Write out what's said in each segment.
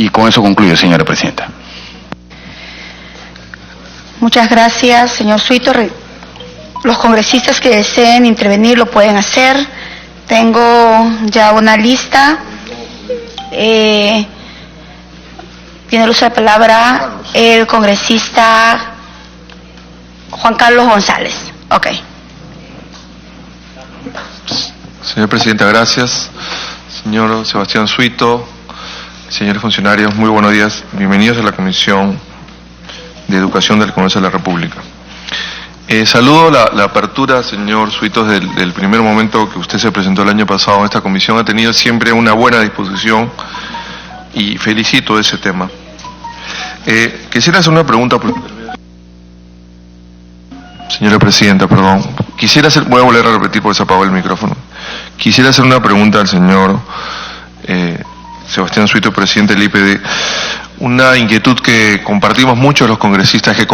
Y con eso concluyo, señora presidenta. Muchas gracias, señor Suito. Los congresistas que deseen intervenir lo pueden hacer. Tengo ya una lista. Tiene el uso de palabra el congresista Juan Carlos González. Ok. Señora Presidenta, gracias. Señor Sebastián Suito, señores funcionarios, muy buenos días. Bienvenidos a la Comisión de Educación del Congreso de la República. Saludo la apertura, señor Suito, del primer momento que usted se presentó el año pasado en esta comisión. Ha tenido siempre una buena disposición y felicito ese tema. Quisiera hacer una pregunta. Señora Presidenta, perdón. Voy a volver a repetir porque se apagó el micrófono. Quisiera hacer una pregunta al señor Sebastián Suito, presidente del IPD. Una inquietud que compartimos muchos los congresistas, el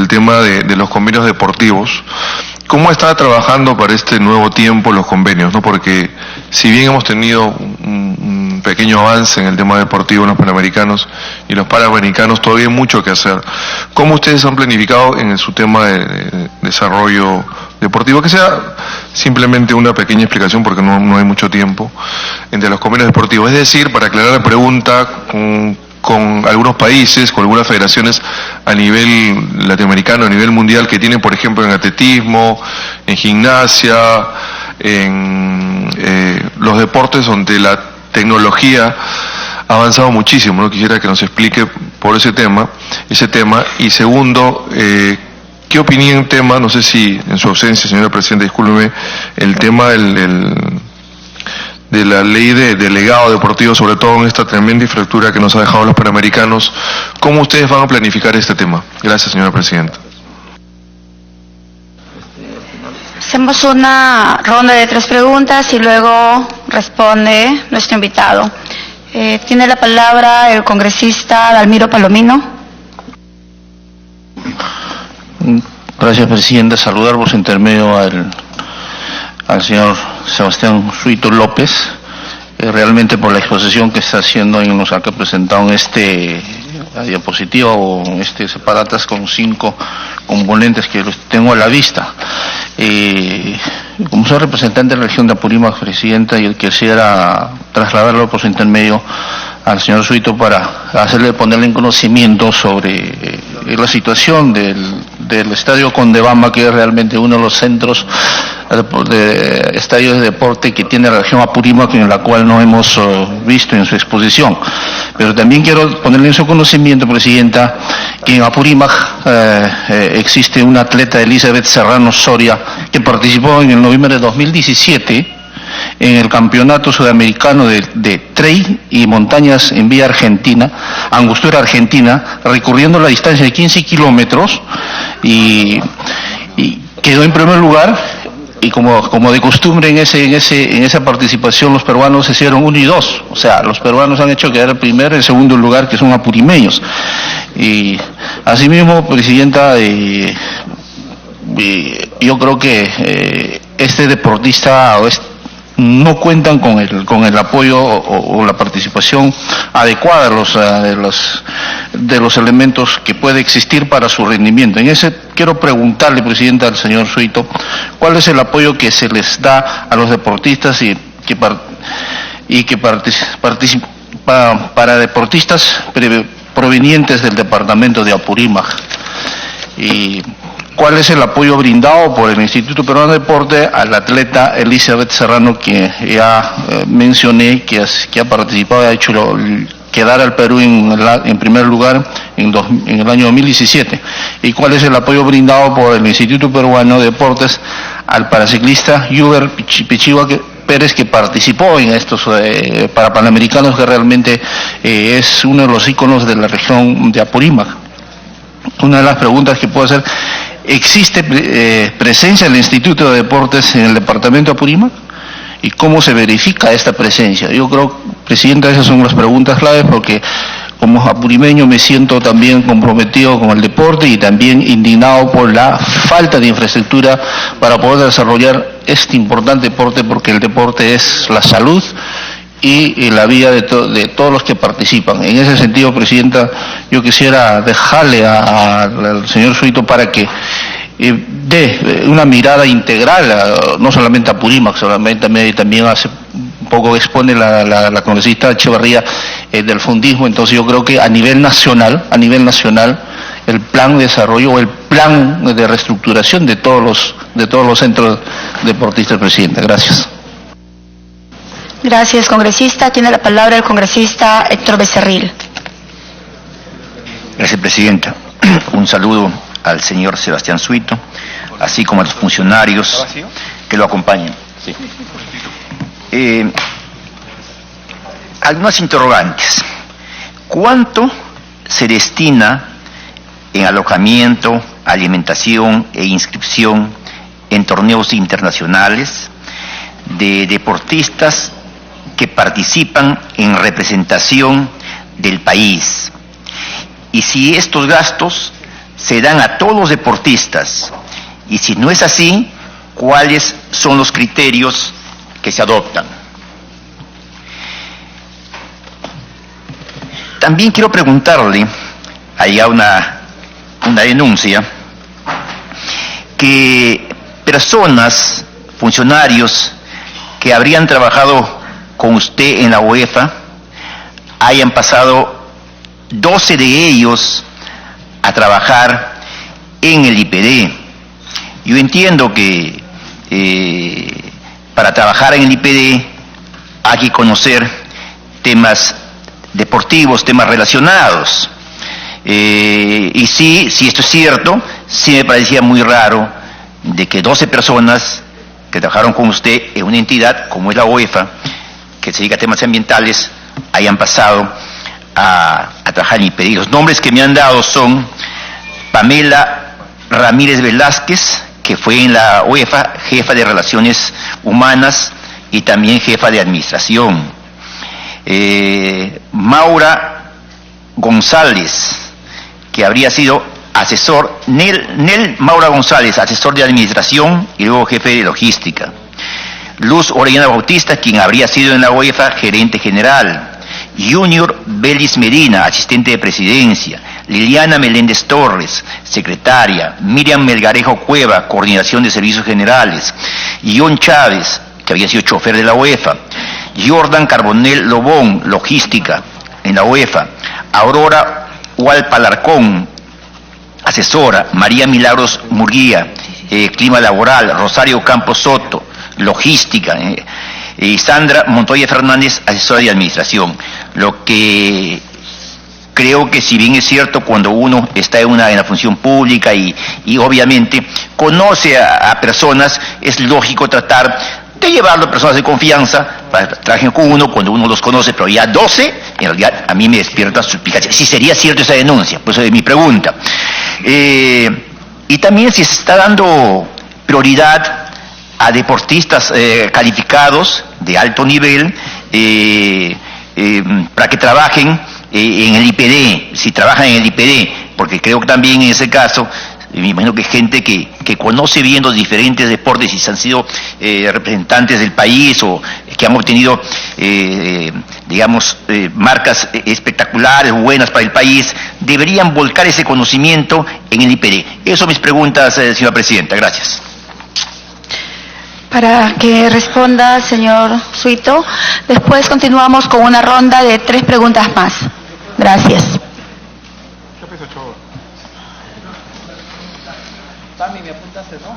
tema de los convenios deportivos. ¿Cómo está trabajando para este nuevo tiempo los convenios, ¿no? Porque si bien hemos tenido un pequeño avance en el tema deportivo en los Panamericanos y los Panamericanos, todavía hay mucho que hacer. ¿Cómo ustedes han planificado en su tema de desarrollo deportivo? Que sea simplemente una pequeña explicación, porque no hay mucho tiempo, entre los convenios deportivos. Es decir, para aclarar la pregunta, con algunos países, con algunas federaciones a nivel latinoamericano, a nivel mundial, que tienen, por ejemplo, en atletismo, en gimnasia, en los deportes donde la tecnología ha avanzado muchísimo, ¿no? Quisiera que nos explique por ese tema. Y segundo, ¿qué opinión no sé si en su ausencia, señora Presidenta, discúlpeme, el tema de la ley de delegado deportivo, sobre todo en esta tremenda infraestructura que nos ha dejado los Panamericanos? ¿Cómo ustedes van a planificar este tema? Gracias, señora Presidenta. Hacemos una ronda de 3 preguntas y luego responde nuestro invitado. Tiene la palabra el congresista Dalmiro Palomino. Gracias, Presidenta. Saludar por su intermedio al señor Sebastián Suito López, realmente por la exposición que está haciendo y nos ha presentado en diapositiva o separatas con 5 componentes que los tengo a la vista. Como soy representante de la región de Apurímac, Presidenta, yo quisiera trasladarlo por su intermedio al señor Suito para ponerle en conocimiento sobre la situación del Estadio Condebamba, que es realmente uno de los centros de estadios de deporte que tiene la región Apurímac, en la cual no hemos visto en su exposición. Pero también quiero ponerle en su conocimiento, Presidenta, que en Apurímac existe una atleta, Elizabeth Serrano Soria, que participó en el noviembre de 2017 en el Campeonato Sudamericano de Trail y Montañas en Vía Argentina, Angostura, Argentina, recorriendo la distancia de 15 kilómetros y quedó en primer lugar. Y como de costumbre en esa participación, los peruanos hicieron 1 y 2. O sea, los peruanos han hecho quedar el primer y el segundo lugar, que son apurimeños. Y asimismo, Presidenta, yo creo que este deportista no cuentan con el apoyo o la participación adecuada de los elementos que puede existir para su rendimiento. En ese quiero preguntarle, Presidenta, al señor Suito, ¿cuál es el apoyo que se les da a los deportistas para deportistas provenientes del departamento de Apurímac? Y ¿cuál es el apoyo brindado por el Instituto Peruano de Deporte al atleta Elizabeth Serrano, que ya mencioné, que ha participado y ha hecho quedar al Perú en primer lugar en el año 2017? ¿Y cuál es el apoyo brindado por el Instituto Peruano de Deportes al paraciclista Yuber Pichigua Pérez, que participó en estos Panamericanos, que realmente es uno de los íconos de la región de Apurímac? Una de las preguntas que puedo hacer: ¿existe presencia del Instituto de Deportes en el departamento de Apurímac? ¿Y cómo se verifica esta presencia? Yo creo, Presidenta, esas son las preguntas claves, porque como apurimeño me siento también comprometido con el deporte y también indignado por la falta de infraestructura para poder desarrollar este importante deporte, porque el deporte es la salud y la vida de todos los que participan. En ese sentido, Presidenta, yo quisiera dejarle al señor Suito para que dé una mirada integral, no solamente a Apurímac, también hace un poco expone la congresista Echeverría del fundismo. Entonces yo creo que a nivel nacional, el plan de desarrollo o el plan de reestructuración de todos los centros deportistas, Presidenta. Gracias. Gracias, congresista. Tiene la palabra el congresista Héctor Becerril. Gracias, Presidenta. Un saludo al señor Sebastián Suito, así como a los funcionarios que lo acompañan. Sí. Algunas interrogantes. ¿Cuánto se destina en alojamiento, alimentación e inscripción en torneos internacionales de deportistas que participan en representación del país? Y si estos gastos se dan a todos los deportistas, y si no es así, ¿cuáles son los criterios que se adoptan? También quiero preguntarle, hay una denuncia, que personas, funcionarios que habrían trabajado con usted en la UEFA, hayan pasado 12 de ellos a trabajar en el IPD. Yo entiendo que para trabajar en el IPD hay que conocer temas deportivos, temas relacionados. Y sí, si esto es cierto, sí me parecía muy raro de que 12 personas que trabajaron con usted en una entidad como es la UEFA, que se dedica a temas ambientales, hayan pasado a trabajar en IPD. Los nombres que me han dado son Pamela Ramírez Velázquez, que fue en la UEFA jefa de Relaciones Humanas y también jefa de Administración. Maura González, que habría sido asesor, Maura González, asesor de Administración y luego jefe de Logística. Luz Orellana Bautista, quien habría sido en la UEFA gerente general. Junior Vélez Medina, asistente de presidencia. Liliana Meléndez Torres, secretaria. Miriam Melgarejo Cueva, coordinación de servicios generales. Ion Chávez, que había sido chofer de la UEFA. Jordan Carbonell Lobón, logística en la UEFA. Aurora Hualpalarcón, asesora. María Milagros Murguía, clima laboral. Rosario Campos Soto, logística. Y Sandra Montoya Fernández, asesora de administración. Lo que creo que, si bien es cierto, cuando uno está en la función pública y obviamente conoce a personas, es lógico tratar de llevarlo a personas de confianza para que trabajen con uno cuando uno los conoce, pero ya 12, en realidad a mí me despierta suspicacia. Si sería cierto esa denuncia, pues es mi pregunta. Y también si se está dando prioridad a deportistas calificados de alto nivel para que trabajen en el IPD, si trabajan en el IPD, porque creo que también en ese caso, me imagino que gente que conoce bien los diferentes deportes y han sido representantes del país o que han obtenido, marcas espectaculares, buenas para el país, deberían volcar ese conocimiento en el IPD. Eso son mis preguntas, señora Presidenta. Gracias. Para que responda, señor Suito. Después continuamos con una ronda de 3 preguntas más. Gracias. Tami, ¿me apuntaste, no?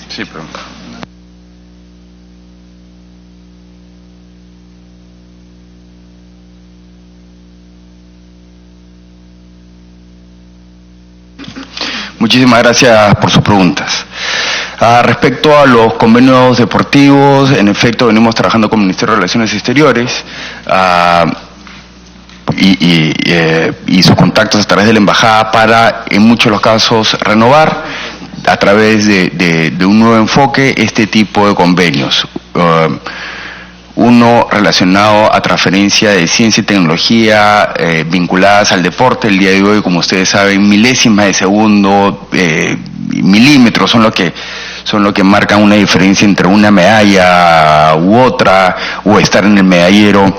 Sí, pero... Muchísimas gracias por sus preguntas. Respecto a los convenios deportivos, en efecto venimos trabajando con el Ministerio de Relaciones Exteriores y sus contactos a través de la Embajada para, en muchos de los casos, renovar a través de un nuevo enfoque este tipo de convenios. Uno relacionado a transferencia de ciencia y tecnología vinculadas al deporte. El día de hoy, como ustedes saben, milésimas de segundo, milímetros son lo que marcan una diferencia entre una medalla u otra, o estar en el medallero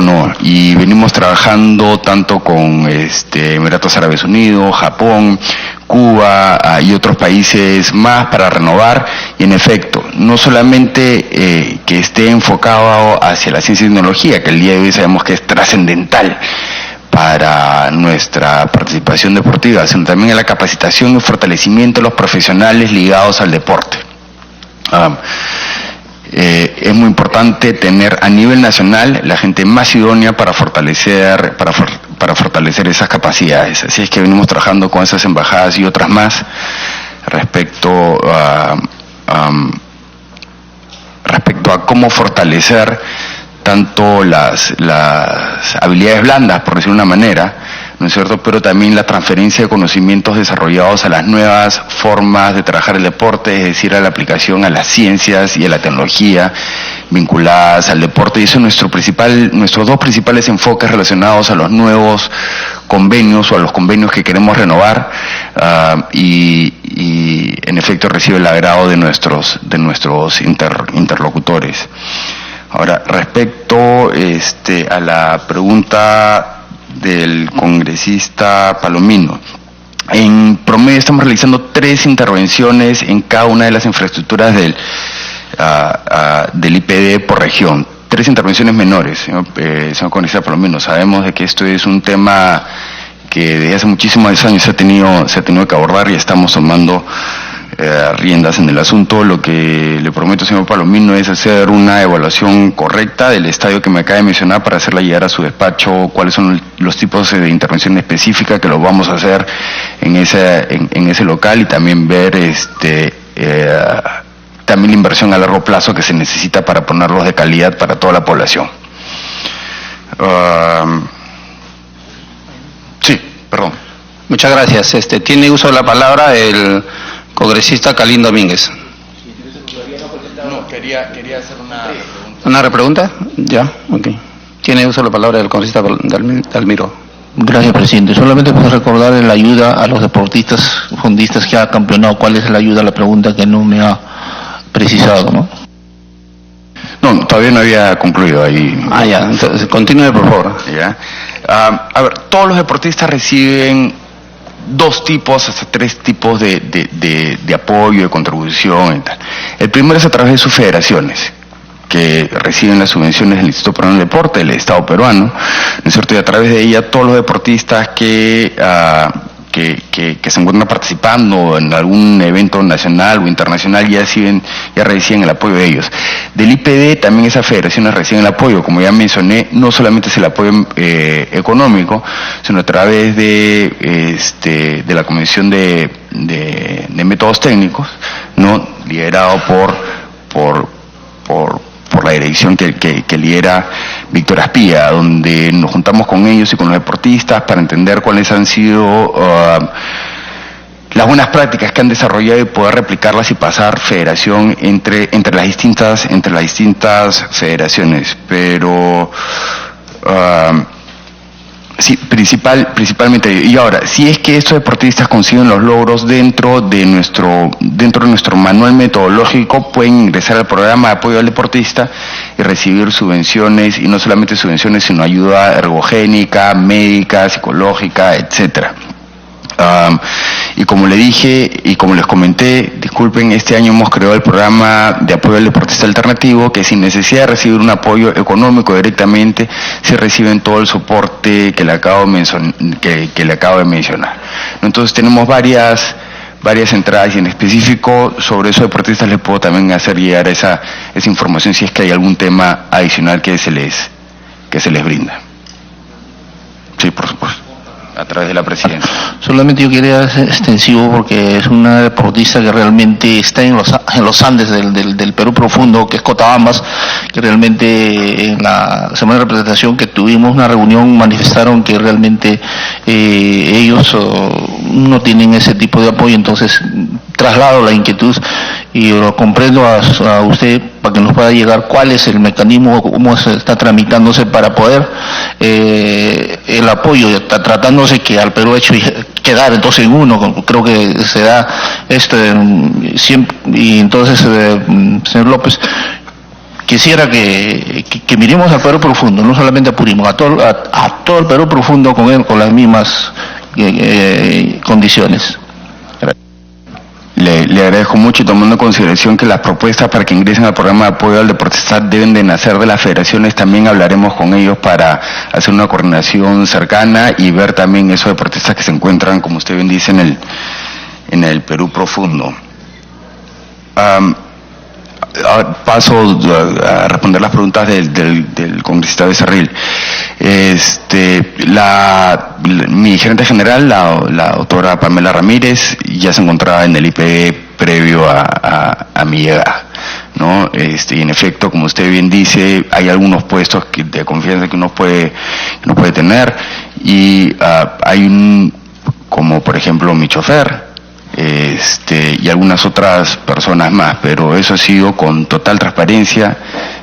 no. Y venimos trabajando tanto con Emiratos Árabes Unidos, Japón, Cuba y otros países más para renovar, y en efecto, no solamente que esté enfocado hacia la ciencia y tecnología, que el día de hoy sabemos que es trascendental para nuestra participación deportiva, sino también en la capacitación y fortalecimiento de los profesionales ligados al deporte. Es muy importante tener a nivel nacional la gente más idónea para fortalecer esas capacidades. Así es que venimos trabajando con esas embajadas y otras más respecto a cómo fortalecer tanto las habilidades blandas, por decirlo de una manera, ¿no es cierto?, pero también la transferencia de conocimientos desarrollados a las nuevas formas de trabajar el deporte, es decir, a la aplicación a las ciencias y a la tecnología vinculadas al deporte. Y eso es nuestros dos principales enfoques relacionados a los nuevos convenios o a los convenios que queremos renovar, y en efecto recibe el agrado de nuestros interlocutores. Ahora, respecto a la pregunta del congresista Palomino, en promedio estamos realizando 3 intervenciones en cada una de las infraestructuras del IPD por región. 3 intervenciones menores, señor congresista Palomino. Sabemos de que esto es un tema que desde hace muchísimos años se ha tenido que abordar, y estamos tomando riendas en el asunto. Lo que le prometo, señor Palomino, es hacer una evaluación correcta del estadio que me acaba de mencionar para hacerla llegar a su despacho, cuáles son los tipos de intervención específica que lo vamos a hacer en ese local, y también ver también la inversión a largo plazo que se necesita para ponerlos de calidad para toda la población. Sí, perdón. Muchas gracias. Tiene uso de la palabra el congresista Calín Domínguez. No, quería hacer ¿Una repregunta? Ya, ok. Tiene uso de la palabra el congresista Dalmiro. Gracias, presidente. Solamente para recordar la ayuda a los deportistas, fondistas que ha campeonado. ¿Cuál es la ayuda? La pregunta que no me ha precisado, ¿no? No, todavía no había concluido ahí. Ya, entonces continúe, por favor. Ya. A ver, todos los deportistas reciben 2 tipos, hasta 3 tipos de apoyo, de contribución y tal. El primero es a través de sus federaciones, que reciben las subvenciones del Instituto Peruano del Deporte, del Estado peruano, ¿no es cierto? Y a través de ella todos los deportistas que se encuentran participando en algún evento nacional o internacional ya reciben el apoyo de ellos. Del IPD también esas federaciones reciben el apoyo, como ya mencioné, no solamente es el apoyo económico, sino a través de la Comisión de Métodos Técnicos, ¿no?, liderado por la dirección que lidera Víctor Aspía, donde nos juntamos con ellos y con los deportistas para entender cuáles han sido las buenas prácticas que han desarrollado y poder replicarlas y pasar federación entre las distintas federaciones. Pero sí, principalmente. Y ahora, si es que estos deportistas consiguen los logros dentro de nuestro manual metodológico, pueden ingresar al programa de apoyo al deportista y recibir subvenciones, y no solamente subvenciones, sino ayuda ergogénica, médica, psicológica, etcétera. Y como le dije y como les comenté, disculpen, este año hemos creado el programa de apoyo al deportista alternativo, que sin necesidad de recibir un apoyo económico directamente, se reciben todo el soporte que le acabo de mencionar. Entonces tenemos varias entradas, y en específico sobre esos deportistas les puedo también hacer llegar esa información si es que hay algún tema adicional que se les brinda. Sí, por supuesto, a través de la presidencia. Solamente yo quería ser extensivo porque es una deportista que realmente está en los Andes del Perú profundo, que es Cotabambas, que realmente en la semana de representación que tuvimos una reunión manifestaron que realmente ellos no tienen ese tipo de apoyo. Entonces traslado la inquietud y lo comprendo a usted para que nos pueda llegar cuál es el mecanismo, cómo se está tramitándose para poder el apoyo, tratándose que al Perú ha hecho quedar entonces en uno, creo que se da siempre, y entonces señor López, quisiera que miremos al Perú profundo, no solamente a Purímac, a todo el Perú profundo con las mismas condiciones. Le agradezco mucho y tomando en consideración que las propuestas para que ingresen al programa de apoyo al deportista deben de nacer de las federaciones, también hablaremos con ellos para hacer una coordinación cercana y ver también esos deportistas que se encuentran, como usted bien dice, en el Perú profundo. Paso a responder las preguntas del congresista Becerril. Mi gerente general, la doctora Pamela Ramírez, ya se encontraba en el IPD previo a mi llegada, ¿no? Y en efecto, como usted bien dice, hay algunos puestos de confianza que uno puede tener, y hay como por ejemplo mi chofer, y algunas otras personas más, pero eso ha sido con total transparencia,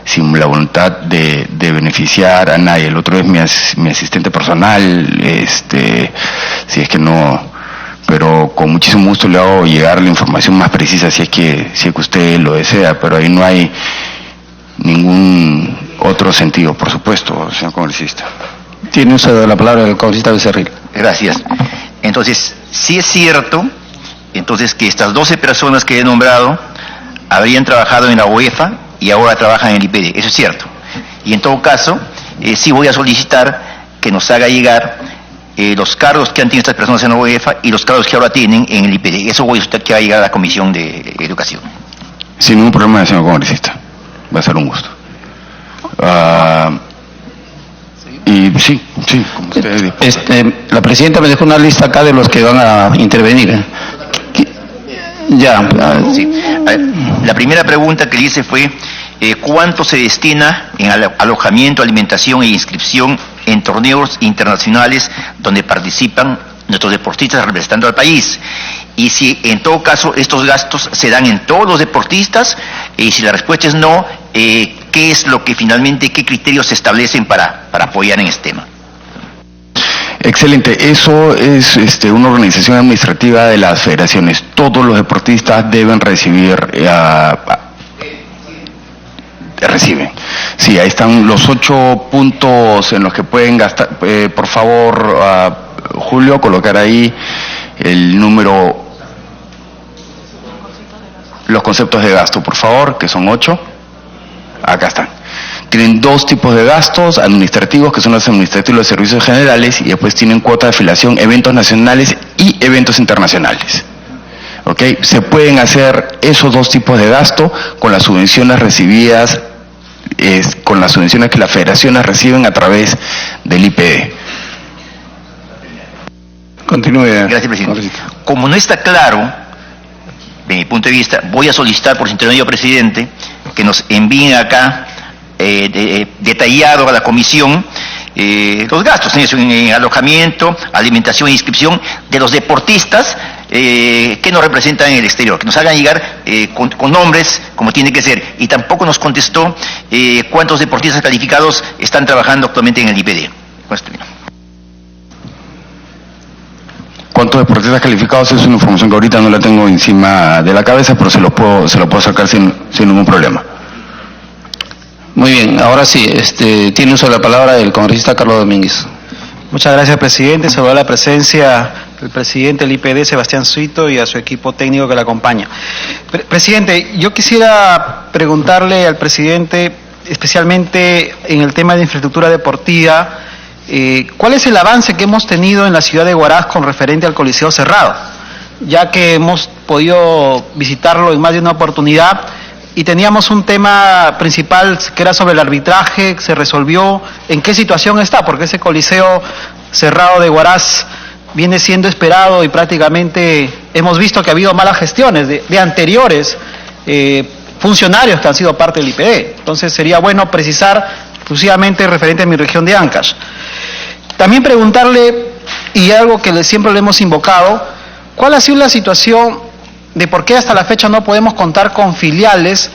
sin la voluntad de beneficiar a nadie. El otro es mi asistente personal, si es que no, pero con muchísimo gusto le hago llegar la información más precisa si es que usted lo desea, pero ahí no hay ningún otro sentido, por supuesto, señor congresista. Tiene uso de la palabra el congresista Becerril. Gracias. Entonces, sí es cierto, entonces, que estas 12 personas que he nombrado habrían trabajado en la UEFA y ahora trabajan en el IPD, eso es cierto. Y en todo caso, sí voy a solicitar que nos haga llegar los cargos que han tenido estas personas en la UEFA y los cargos que ahora tienen en el IPD. Eso voy a solicitar que va a llegar a la Comisión de Educación. Sin ningún problema, señor congresista. Va a ser un gusto. Y sí, como usted... la presidenta me dejó una lista acá de los que van a intervenir. Sí. La primera pregunta que le hice fue ¿cuánto se destina en alojamiento, alimentación e inscripción en torneos internacionales donde participan nuestros deportistas representando al país? Y si en todo caso estos gastos se dan en todos los deportistas, y si la respuesta es no, ¿qué es lo que finalmente, qué criterios se establecen para apoyar en este tema? Excelente, eso es una organización administrativa de las federaciones. Todos los deportistas deben recibir, reciben. Sí, ahí están los 8 puntos en los que pueden gastar. Por favor, Julio, colocar ahí el número, los conceptos de gasto, por favor, que son 8. Acá están. Tienen 2 tipos de gastos administrativos, que son los administrativos de servicios generales, y después tienen cuota de afiliación, eventos nacionales y eventos internacionales. ¿Ok? Se pueden hacer esos 2 tipos de gasto con las subvenciones recibidas, con las subvenciones que las federaciones reciben a través del IPD. Continúe. Gracias, presidente. Como no está claro, de mi punto de vista, voy a solicitar por su intermedio, presidente, que nos envíen acá detallado a la comisión los gastos en alojamiento, alimentación e inscripción de los deportistas que nos representan en el exterior, que nos hagan llegar con nombres como tiene que ser. Y tampoco nos contestó cuántos deportistas calificados están trabajando actualmente en el IPD. ¿Cuántos deportistas calificados? Es una información que ahorita no la tengo encima de la cabeza, pero se lo puedo sacar sin ningún problema. Muy bien, ahora sí, tiene uso de la palabra el congresista Carlos Domínguez. Muchas gracias, presidente. Sobre la presencia del presidente del IPD, Sebastián Suito, y a su equipo técnico que le acompaña. Presidente, yo quisiera preguntarle al presidente, especialmente en el tema de infraestructura deportiva, ¿cuál es el avance que hemos tenido en la ciudad de Huaraz con referente al Coliseo Cerrado? Ya que hemos podido visitarlo en más de una oportunidad, y teníamos un tema principal que era sobre el arbitraje, se resolvió. ¿En qué situación está? Porque ese Coliseo Cerrado de Huaraz viene siendo esperado y prácticamente hemos visto que ha habido malas gestiones de anteriores funcionarios que han sido parte del IPD. Entonces sería bueno precisar exclusivamente referente a mi región de Ancash. También preguntarle, y algo que siempre le hemos invocado, ¿cuál ha sido la situación de por qué hasta la fecha no podemos contar con filiales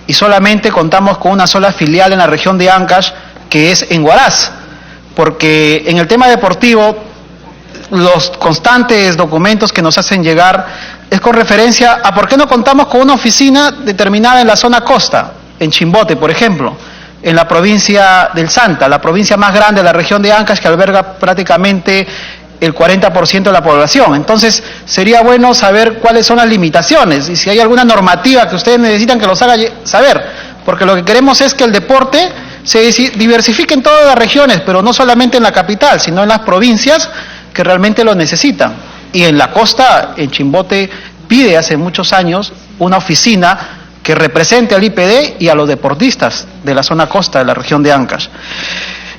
y solamente contamos con una sola filial en la región de Ancash, que es en Huaraz. Porque en el tema deportivo, los constantes documentos que nos hacen llegar es con referencia a por qué no contamos con una oficina determinada en la zona costa, en Chimbote, por ejemplo, en la provincia del Santa, la provincia más grande de la región de Ancash, que alberga prácticamente el 40% de la población. Entonces, sería bueno saber cuáles son las limitaciones y si hay alguna normativa que ustedes necesitan que los haga saber, porque lo que queremos es que el deporte se diversifique en todas las regiones, pero no solamente en la capital, sino en las provincias que realmente lo necesitan. Y en la costa, en Chimbote, pide hace muchos años una oficina que represente al IPD y a los deportistas de la zona costa de la región de Ancash.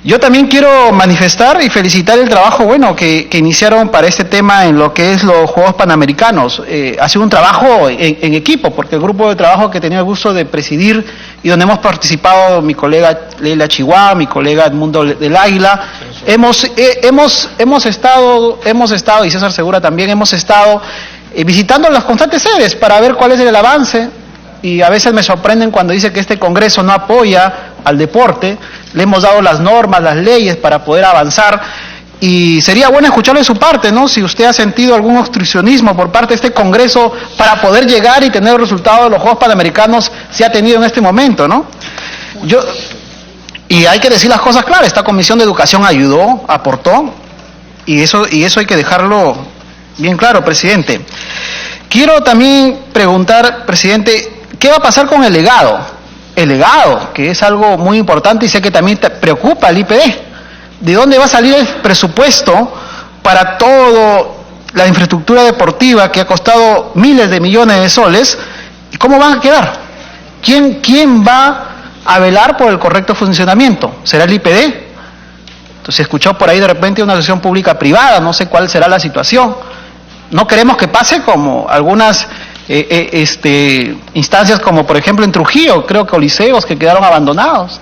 Yo también quiero manifestar y felicitar el trabajo bueno que iniciaron para este tema en lo que es los Juegos Panamericanos. Ha sido un trabajo en equipo, porque el grupo de trabajo que he tenido el gusto de presidir y donde hemos participado mi colega Leila Chihuahua, mi colega Edmundo del Águila, hemos estado, y César Segura también, hemos estado visitando las constantes sedes para ver cuál es el avance. Y a veces me sorprenden cuando dice que este Congreso no apoya al deporte. Le hemos dado las normas, las leyes para poder avanzar. Y sería bueno escucharle su parte, ¿no? Si usted ha sentido algún obstruccionismo por parte de este Congreso para poder llegar y tener el resultado de los Juegos Panamericanos, se ha tenido en este momento, ¿no? Y hay que decir las cosas claras. Esta Comisión de Educación ayudó, aportó, y eso hay que dejarlo bien claro, presidente. Quiero también preguntar, presidente, ¿qué va a pasar con el legado? El legado, que es algo muy importante y sé que también te preocupa al IPD. ¿De dónde va a salir el presupuesto para toda la infraestructura deportiva que ha costado miles de millones de soles? ¿Y cómo van a quedar? ¿Quién va a velar por el correcto funcionamiento? ¿Será el IPD? Entonces escuchó por ahí de repente una asociación pública-privada, no sé cuál será la situación. No queremos que pase como algunas instancias como por ejemplo en Trujillo, creo que coliseos que quedaron abandonados.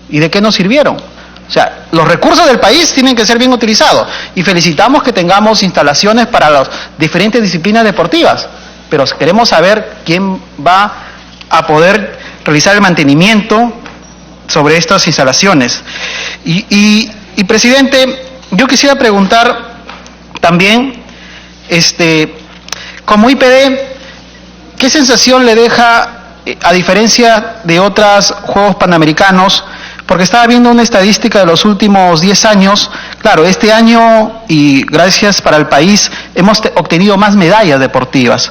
¿Y de qué nos sirvieron? O sea, los recursos del país tienen que ser bien utilizados y felicitamos que tengamos instalaciones para las diferentes disciplinas deportivas, pero queremos saber quién va a poder realizar el mantenimiento sobre estas instalaciones. Y presidente, yo quisiera preguntar también, como IPD, ¿qué sensación le deja, a diferencia de otros Juegos Panamericanos? Porque estaba viendo una estadística de los últimos 10 años, claro, este año, y gracias para el país, hemos obtenido más medallas deportivas,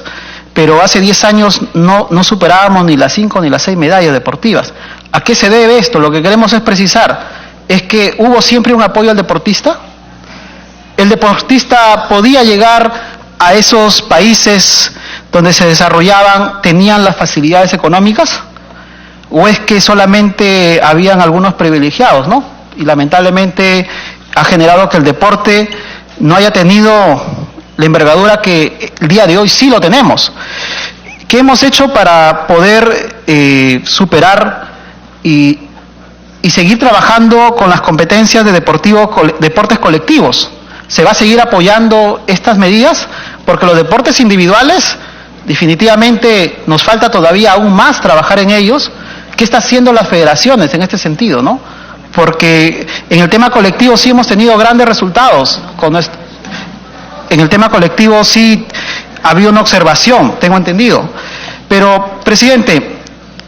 pero hace 10 años no superábamos ni las 5 ni las 6 medallas deportivas. ¿A qué se debe esto? Lo que queremos es precisar, ¿es que hubo siempre un apoyo al deportista? ¿El deportista podía llegar a esos países donde se desarrollaban, tenían las facilidades económicas? ¿O es que solamente habían algunos privilegiados, ¿no? Y lamentablemente ha generado que el deporte no haya tenido la envergadura que el día de hoy sí lo tenemos. ¿Qué hemos hecho para poder superar y seguir trabajando con las competencias de deportes colectivos? ¿Se va a seguir apoyando estas medidas? Porque los deportes individuales, definitivamente nos falta todavía aún más trabajar en ellos. ¿Qué están haciendo las federaciones en este sentido, no? Porque en el tema colectivo sí hemos tenido grandes resultados. En el tema colectivo sí ha habido una observación, tengo entendido. Pero, presidente,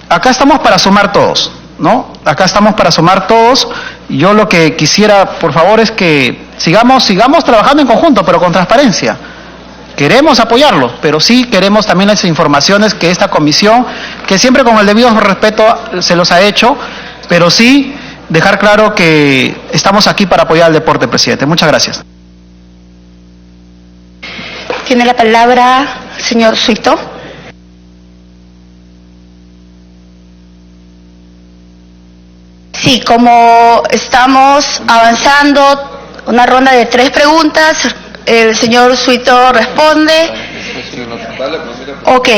acá estamos para sumar todos, ¿no? Acá estamos para sumar todos. Yo lo que quisiera, por favor, es que sigamos trabajando en conjunto, pero con transparencia. Queremos apoyarlos, pero sí queremos también las informaciones que esta comisión, que siempre con el debido respeto se los ha hecho, pero sí dejar claro que estamos aquí para apoyar al deporte, presidente. Muchas gracias. Tiene la palabra el señor Suito. Sí, como estamos avanzando, una ronda de 3 preguntas, el señor Suito responde. Ok.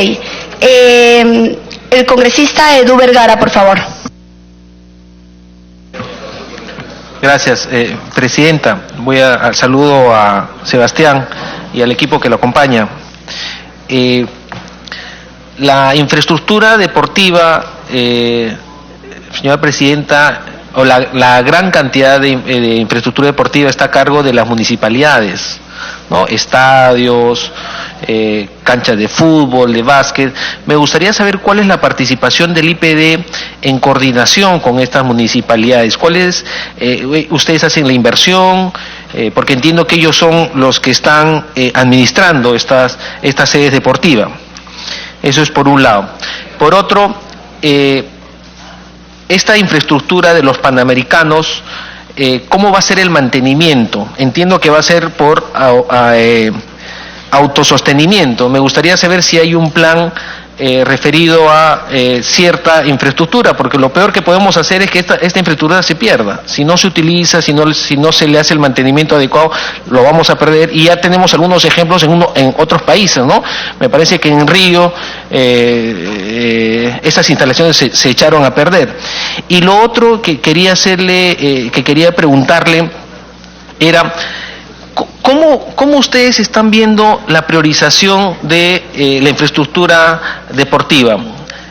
El congresista Edu Vergara, por favor. Gracias, presidenta. Voy al saludo a Sebastián y al equipo que lo acompaña. la infraestructura deportiva, señora Presidenta, o la gran cantidad de infraestructura deportiva está a cargo de las municipalidades, ¿no? Estadios, canchas de fútbol, de básquet. Me gustaría saber cuál es la participación del IPD en coordinación con estas municipalidades. ¿Cuál es, ustedes hacen la inversión? Porque entiendo que ellos son los que están administrando estas sedes deportivas. Eso es por un lado. Por otro, esta infraestructura de los Panamericanos, ¿cómo va a ser el mantenimiento? Entiendo que va a ser por autosostenimiento. Me gustaría saber si hay un plan referido a cierta infraestructura, porque lo peor que podemos hacer es que esta infraestructura se pierda. Si no se utiliza, si no se le hace el mantenimiento adecuado, lo vamos a perder, y ya tenemos algunos ejemplos en otros países, ¿no? Me parece que en Río esas instalaciones se echaron a perder. Y lo otro que quería preguntarle era: ¿Cómo ustedes están viendo la priorización de la infraestructura deportiva?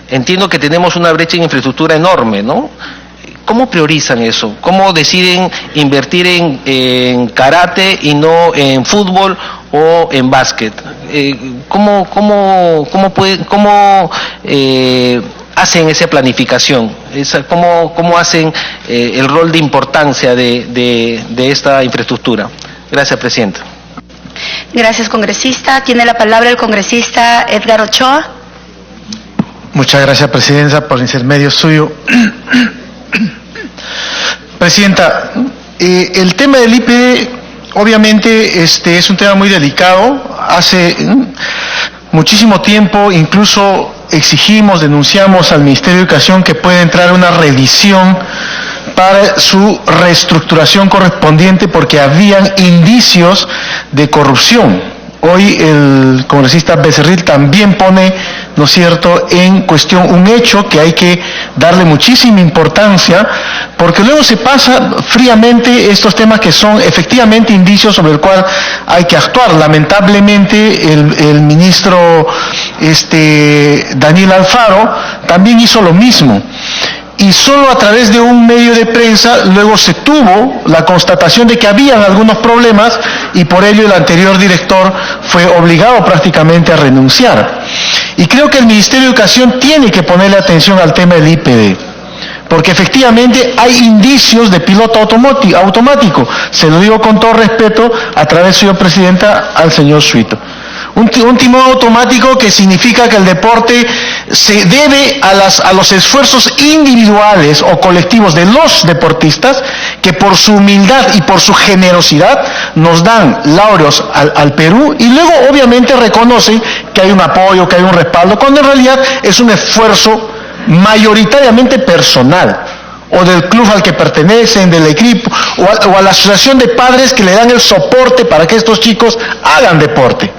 Entiendo que tenemos una brecha en infraestructura enorme, ¿no? ¿Cómo priorizan eso? ¿Cómo deciden invertir en karate y no en fútbol o en básquet? ¿Cómo hacen esa planificación? ¿Cómo hacen el rol de importancia de esta infraestructura? Gracias, Presidenta. Gracias, congresista. Tiene la palabra el congresista Edgar Ochoa. Muchas gracias, Presidenta, por intermedio suyo. Presidenta, el tema del IPD obviamente es un tema muy delicado. Hace muchísimo tiempo incluso denunciamos al Ministerio de Educación que puede entrar una revisión para su reestructuración correspondiente, porque habían indicios de corrupción. Hoy el congresista Becerril también pone, ¿no es cierto?, en cuestión un hecho que hay que darle muchísima importancia, porque luego se pasa fríamente estos temas que son efectivamente indicios sobre el cual hay que actuar. Lamentablemente el ministro Daniel Alfaro también hizo lo mismo. Y solo a través de un medio de prensa luego se tuvo la constatación de que habían algunos problemas, y por ello el anterior director fue obligado prácticamente a renunciar. Y creo que el Ministerio de Educación tiene que ponerle atención al tema del IPD, porque efectivamente hay indicios de piloto automático. Se lo digo con todo respeto a través, señor Presidenta, al señor Suito. Un timón automático que significa que el deporte se debe a los esfuerzos individuales o colectivos de los deportistas, que por su humildad y por su generosidad nos dan laureos al Perú, y luego obviamente reconocen que hay un apoyo, que hay un respaldo, cuando en realidad es un esfuerzo mayoritariamente personal, o del club al que pertenecen, del equipo, o a la asociación de padres que le dan el soporte para que estos chicos hagan deporte.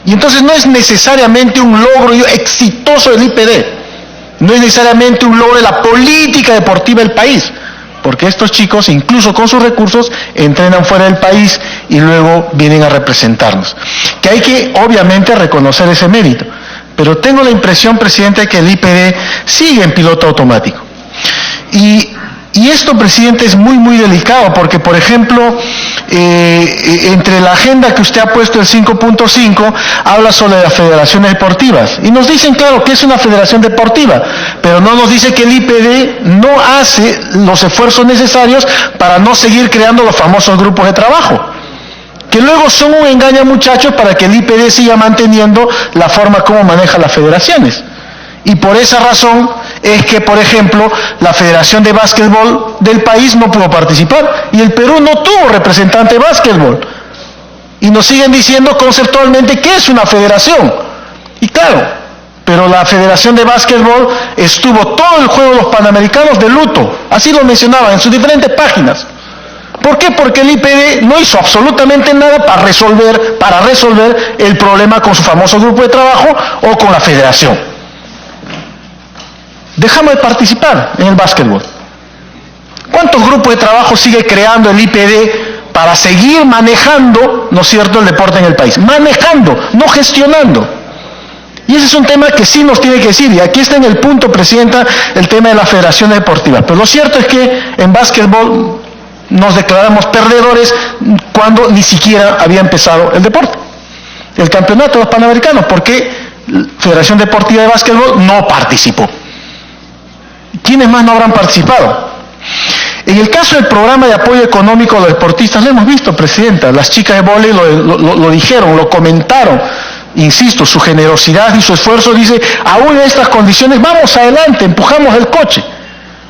Y entonces no es necesariamente un logro exitoso del IPD, no es necesariamente un logro de la política deportiva del país, porque estos chicos, incluso con sus recursos, entrenan fuera del país y luego vienen a representarnos. Que hay que, obviamente, reconocer ese mérito. Pero tengo la impresión, Presidente, que el IPD sigue en piloto automático. Y esto, Presidente, es muy, muy delicado, porque, por ejemplo, entre la agenda que usted ha puesto, el 5.5, habla sobre las federaciones deportivas. Y nos dicen, claro, que es una federación deportiva, pero no nos dice que el IPD no hace los esfuerzos necesarios para no seguir creando los famosos grupos de trabajo, que luego son un engaño, muchachos, para que el IPD siga manteniendo la forma como maneja las federaciones. Y por esa razón es que, por ejemplo, la Federación de Básquetbol del país no pudo participar, y el Perú no tuvo representante de básquetbol. Y nos siguen diciendo conceptualmente que es una federación. Y claro, pero la Federación de Básquetbol estuvo todo el juego de los Panamericanos de luto, así lo mencionaba en sus diferentes páginas. ¿Por qué? Porque el IPD no hizo absolutamente nada para resolver el problema con su famoso grupo de trabajo o con la federación. Dejamos de participar en el básquetbol. ¿Cuántos grupos de trabajo sigue creando el IPD para seguir manejando, ¿no es cierto?, el deporte en el país? Manejando, no gestionando. Y ese es un tema que sí nos tiene que decir, y aquí está en el punto, Presidenta, el tema de las federaciones deportivas. Pero lo cierto es que en básquetbol nos declaramos perdedores cuando ni siquiera había empezado el deporte. El campeonato de los Panamericanos, porque la Federación Deportiva de Básquetbol no participó. ¿Quiénes más no habrán participado? En el caso del programa de apoyo económico a los deportistas, lo hemos visto, Presidenta, las chicas de vóley lo dijeron, lo comentaron. Insisto, su generosidad y su esfuerzo dice, aún en estas condiciones, vamos adelante, empujamos el coche.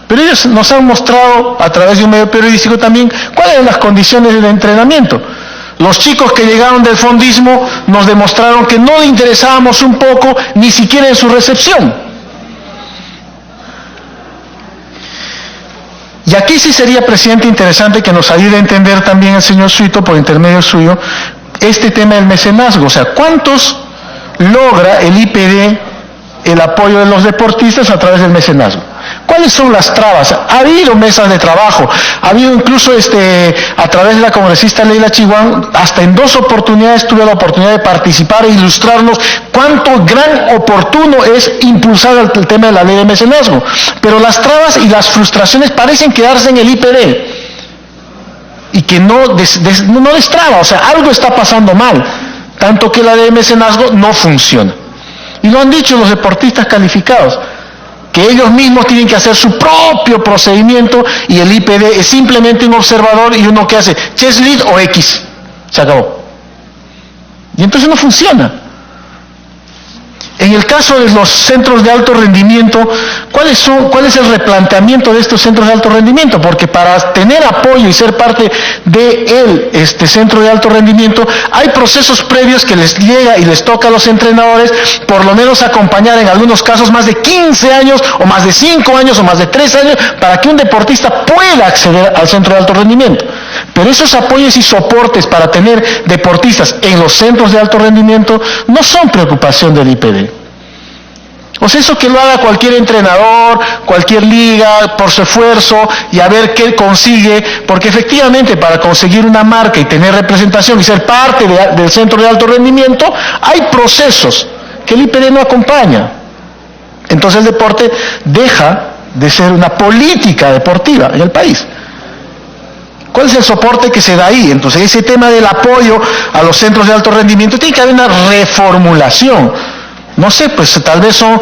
Pero ellos nos han mostrado, a través de un medio periodístico también, cuáles eran las condiciones del entrenamiento. Los chicos que llegaron del fondismo nos demostraron que no le interesábamos un poco, ni siquiera en su recepción. Y aquí sí sería, Presidente, interesante que nos ayude a entender también el señor Suito, por intermedio suyo, este tema del mecenazgo. O sea, ¿cuántos logra el IPD el apoyo de los deportistas a través del mecenazgo? ¿Cuáles son las trabas? Ha habido mesas de trabajo, ha habido incluso a través de la congresista Leila Chihuán, hasta en 2 oportunidades tuve la oportunidad de participar e ilustrarnos cuánto gran oportuno es impulsar el tema de la ley de mecenazgo. Pero las trabas y las frustraciones parecen quedarse en el IPD y que no destraba, o sea, algo está pasando mal, tanto que la ley de mecenazgo no funciona. Y lo han dicho los deportistas calificados, que ellos mismos tienen que hacer su propio procedimiento y el IPD es simplemente un observador y uno que hace chess lead o X, se acabó. Y entonces no funciona. En el caso de los centros de alto rendimiento, ¿cuál es el replanteamiento de estos centros de alto rendimiento? Porque para tener apoyo y ser parte de este centro de alto rendimiento, hay procesos previos que les llega y les toca a los entrenadores, por lo menos acompañar en algunos casos más de 15 años, o más de 5 años, o más de 3 años, para que un deportista pueda acceder al centro de alto rendimiento. Pero esos apoyos y soportes para tener deportistas en los centros de alto rendimiento no son preocupación del IPD. O sea, eso que lo haga cualquier entrenador, cualquier liga, por su esfuerzo y a ver qué consigue, porque efectivamente para conseguir una marca y tener representación y ser parte del centro de alto rendimiento, hay procesos que el IPD no acompaña. Entonces el deporte deja de ser una política deportiva en el país. ¿Cuál es el soporte que se da ahí? Entonces ese tema del apoyo a los centros de alto rendimiento tiene que haber una reformulación. No sé, pues tal vez son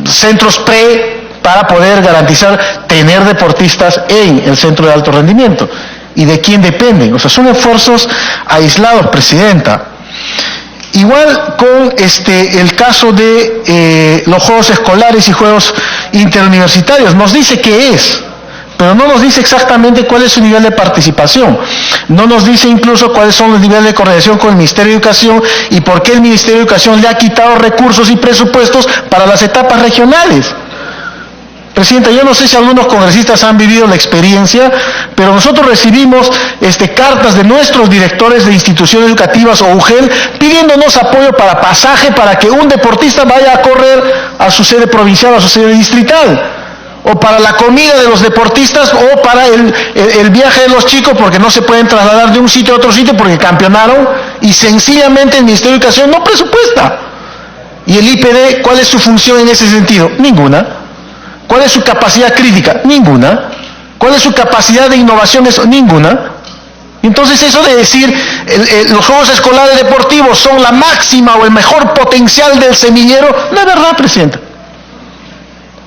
centros para poder garantizar tener deportistas en el centro de alto rendimiento. ¿Y de quién dependen? O sea, son esfuerzos aislados, Presidenta. Igual con el caso de los juegos escolares y juegos interuniversitarios. Nos dice qué es, pero no nos dice exactamente cuál es su nivel de participación. No nos dice incluso cuáles son los niveles de coordinación con el Ministerio de Educación y por qué el Ministerio de Educación le ha quitado recursos y presupuestos para las etapas regionales. Presidenta, yo no sé si algunos congresistas han vivido la experiencia, pero nosotros recibimos cartas de nuestros directores de instituciones educativas o UGEL pidiéndonos apoyo para pasaje para que un deportista vaya a correr a su sede provincial, a su sede distrital, o para la comida de los deportistas, o para el viaje de los chicos, porque no se pueden trasladar de un sitio a otro sitio porque campeonaron, y sencillamente el Ministerio de Educación no presupuesta. ¿Y el IPD cuál es su función en ese sentido? Ninguna. ¿Cuál es su capacidad crítica? Ninguna. ¿Cuál es su capacidad de innovación? Ninguna. Entonces eso de decir los juegos escolares deportivos son la máxima o el mejor potencial del semillero, no es verdad, Presidenta.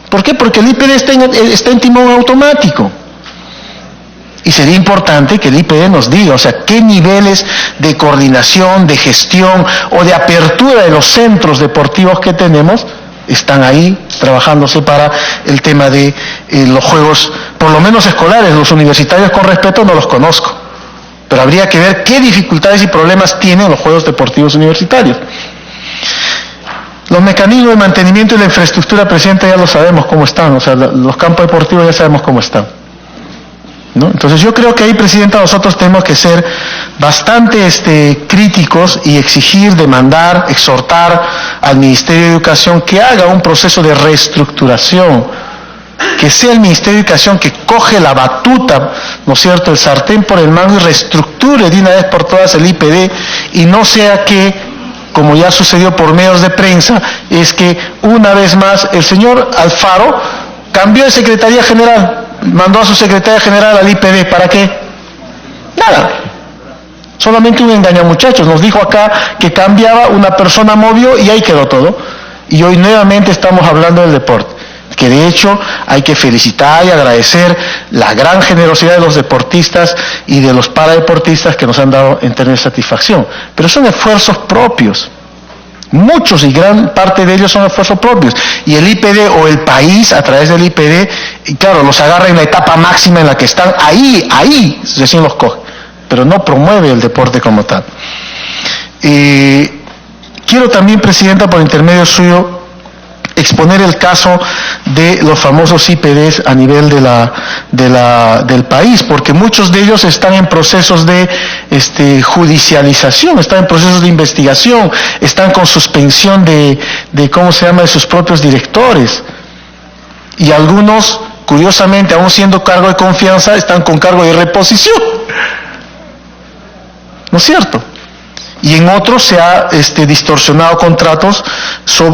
¿Por qué? Porque el IPD está en timón automático. Y sería importante que el IPD nos diga, o sea, qué niveles de coordinación, de gestión o de apertura de los centros deportivos que tenemos están ahí trabajándose para el tema de los juegos, por lo menos escolares. Los universitarios, con respeto, no los conozco, pero habría que ver qué dificultades y problemas tienen los juegos deportivos universitarios. Los mecanismos de mantenimiento y la infraestructura, Presidenta, ya lo sabemos cómo están, o sea, los campos deportivos ya sabemos cómo están, ¿no? Entonces yo creo que ahí, Presidenta, nosotros tenemos que ser bastante críticos y exigir, demandar, exhortar al Ministerio de Educación que haga un proceso de reestructuración, que sea el Ministerio de Educación que coge la batuta, ¿no es cierto?, el sartén por el mango y reestructure de una vez por todas el IPD, y no sea que como ya sucedió por medios de prensa, es que una vez más el señor Alfaro cambió de Secretaría General, mandó a su Secretaria General al IPD. ¿Para qué? Nada. Solamente un engañamuchachos. Nos dijo acá que cambiaba, una persona movió y ahí quedó todo. Y hoy nuevamente estamos hablando del deporte, que de hecho hay que felicitar y agradecer la gran generosidad de los deportistas y de los paradeportistas que nos han dado en términos de satisfacción. Pero son esfuerzos propios. Muchos y gran parte de ellos son esfuerzos propios. Y el IPD o el país, a través del IPD, y claro, los agarra en la etapa máxima en la que están, ahí recién los coge. Pero no promueve el deporte como tal. Quiero también, Presidenta, por intermedio suyo, exponer el caso de los famosos IPDs a nivel del país, porque muchos de ellos están en procesos de judicialización, están en procesos de investigación, están con suspensión de sus propios directores. Y algunos, curiosamente, aún siendo cargo de confianza, están con cargo de reposición. ¿No es cierto? Y en otros se ha distorsionado contratos,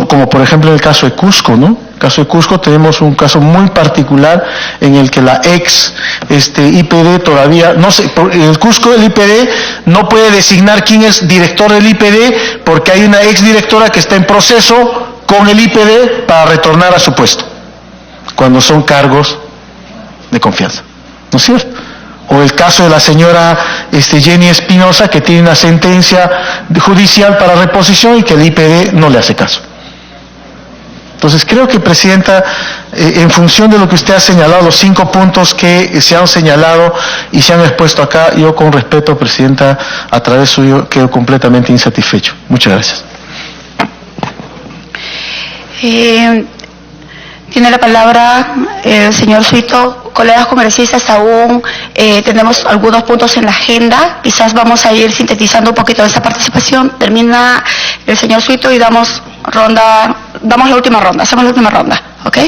como por ejemplo en el caso de Cusco, ¿no? En el caso de Cusco tenemos un caso muy particular en el que la ex IPD todavía, no sé, en el Cusco el IPD no puede designar quién es director del IPD porque hay una ex directora que está en proceso con el IPD para retornar a su puesto, cuando son cargos de confianza, ¿no es cierto? O el caso de la señora Jenny Espinosa, que tiene una sentencia judicial para reposición y que el IPD no le hace caso. Entonces creo que, Presidenta, en función de lo que usted ha señalado, los 5 puntos que se han señalado y se han expuesto acá, yo con respeto, Presidenta, a través suyo quedo completamente insatisfecho. Muchas gracias. Tiene la palabra el señor Suito. Colegas congresistas, aún tenemos algunos puntos en la agenda. Quizás vamos a ir sintetizando un poquito de esta participación. Termina el señor Suito y damos la última ronda. Hacemos la última ronda, ¿ok?